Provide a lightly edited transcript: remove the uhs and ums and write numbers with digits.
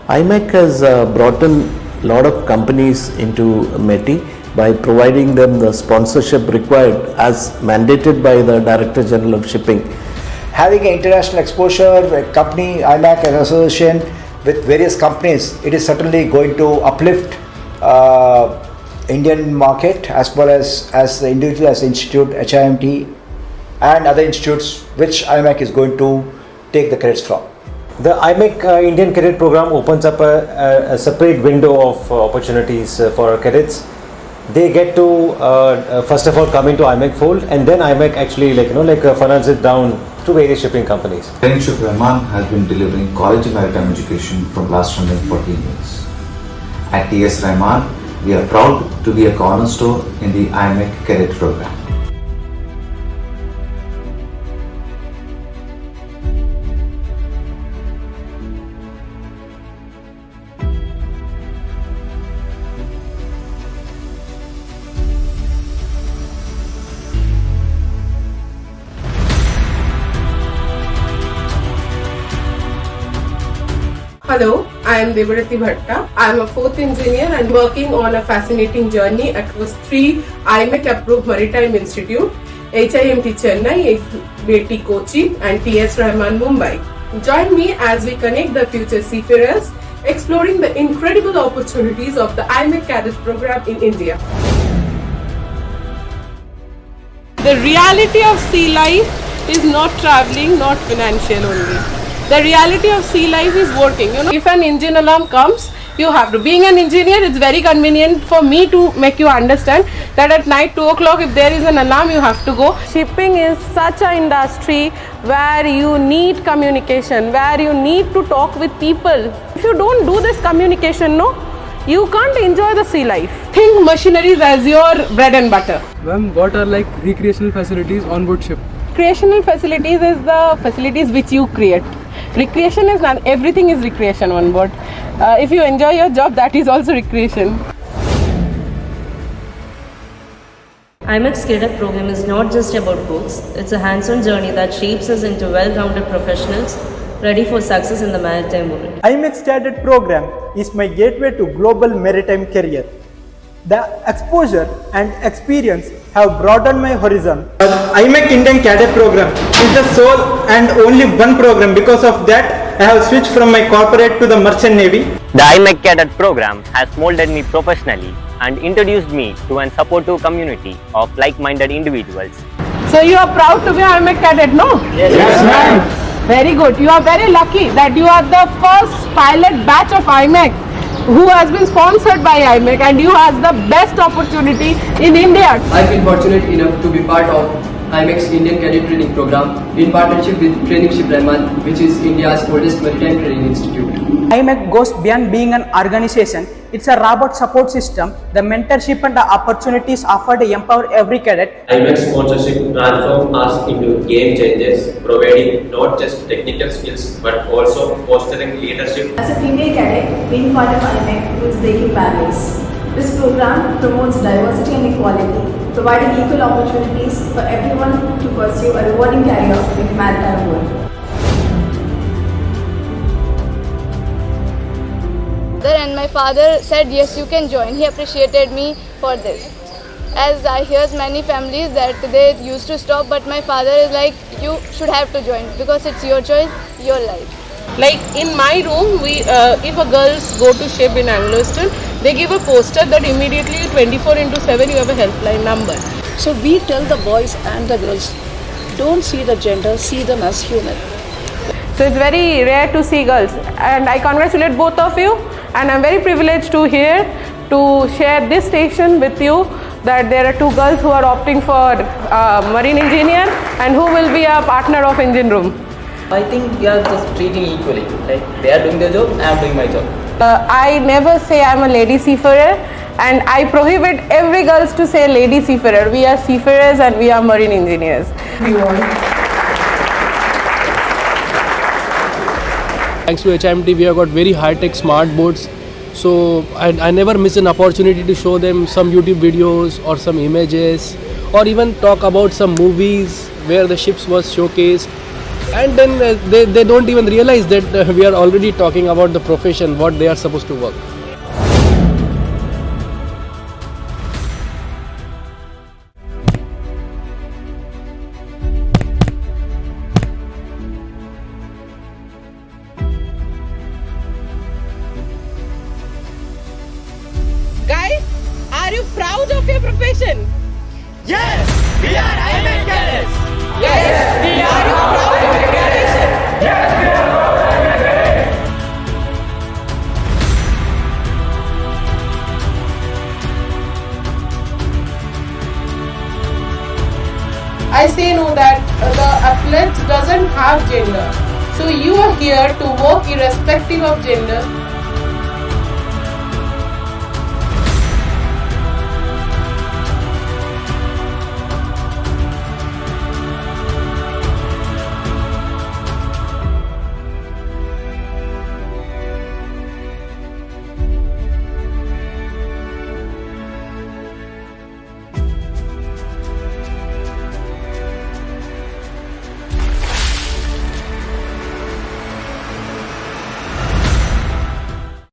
IMEC has brought in a lot of companies into METI by providing them the sponsorship required as mandated by the Director General of Shipping. Having an international exposure, a company, IMEC, an association with various companies, it is certainly going to uplift Indian market as well as the individual, as the institute, HIMT and other institutes which IMEC is going to take the credits from. The IMEC Indian Cadet Program opens up a separate window of opportunities for our cadets. They get to first of all come into IMEC fold, and then IMEC actually funnels it down to various shipping companies. Training Ship Rahman has been delivering college and maritime education from last 114 years. At TS Rahman, we are proud to be a cornerstone in the IMEC Cadet Program. Hello, I am Devarati Bhatta. I am a 4th engineer and working on a fascinating journey across 3 IMEC approved maritime institute, HIMT Chennai, METI Kochi and TS Rahman Mumbai. Join me as we connect the future seafarers, exploring the incredible opportunities of the IMEC Cadet program in India. The reality of sea life is not traveling, not financial only. The reality of sea life is working. If an engine alarm comes, you have to. Being an engineer, it's very convenient for me to make you understand that at night 2 o'clock, if there is an alarm, you have to go. Shipping is such an industry where you need communication, where you need to talk with people. If you don't do this communication, you can't enjoy the sea life. Think machineries as your bread and butter. Ma'am, what are like recreational facilities on board ship? Recreational facilities is the facilities which you create. Recreation is not everything is recreation on board. If you enjoy your job, that is also recreation. IMEC's Cadet program is not just about books, it's a hands-on journey that shapes us into well-rounded professionals ready for success in the maritime world. IMEC's Cadet program is my gateway to global maritime career. The exposure and experience have broadened my horizon. IMEC Indian Cadet program is the sole and only one program. Because of that, I have switched from my corporate to the merchant navy. The IMEC Cadet program has molded me professionally and introduced me to a supportive community of like-minded individuals. So you are proud to be IMEC Cadet, no? Yes, ma'am. Very good. You are very lucky that you are the first pilot batch of IMEC who has been sponsored by IMEC, and you has the best opportunity in India. I feel fortunate enough to be part of IMEC's Indian Cadet Training Program in partnership with Training Ship Rahman, which is India's oldest maritime training institute. IMEC goes beyond being an organization. It's a robot support system. The mentorship and the opportunities offered empower every cadet. IMEC sponsorship transforms us into game changers, providing not just technical skills but also fostering leadership. As a female cadet, being part of IMEC means breaking barriers. This program promotes diversity and equality, providing equal opportunities for everyone to pursue a rewarding career in the maritime world. And my father said yes, you can join. He appreciated me for this. As I hear many families that they used to stop, but my father is like, you should have to join because it's your choice, your life. Like in my room, if a girls go to ship in Anglo-Eastern, they give a poster that immediately 24/7 you have a helpline number. So we tell the boys and the girls, don't see the gender, see them as human. So it's very rare to see girls, and I congratulate both of you, and I'm very privileged to here to share this station with you that there are 2 girls who are opting for marine engineer and who will be a partner of engine room. I think we are just treating equally, like they are doing their job, I am doing my job. I never say I'm a lady seafarer, and I prohibit every girls to say lady seafarer. We are seafarers and we are marine engineers. Thanks to HIMT, we have got very high-tech smart boats. So I never miss an opportunity to show them some YouTube videos or some images, or even talk about some movies where the ships was showcased. and then they don't even realize that we are already talking about the profession, what they are supposed to work. Guys, are you proud of your profession? Yes, we are IMEC cadets. Yes, we are proud of your profession. Yes, we are proud of IMEC cadets. I say no that the athlete doesn't have gender. So you are here to work irrespective of gender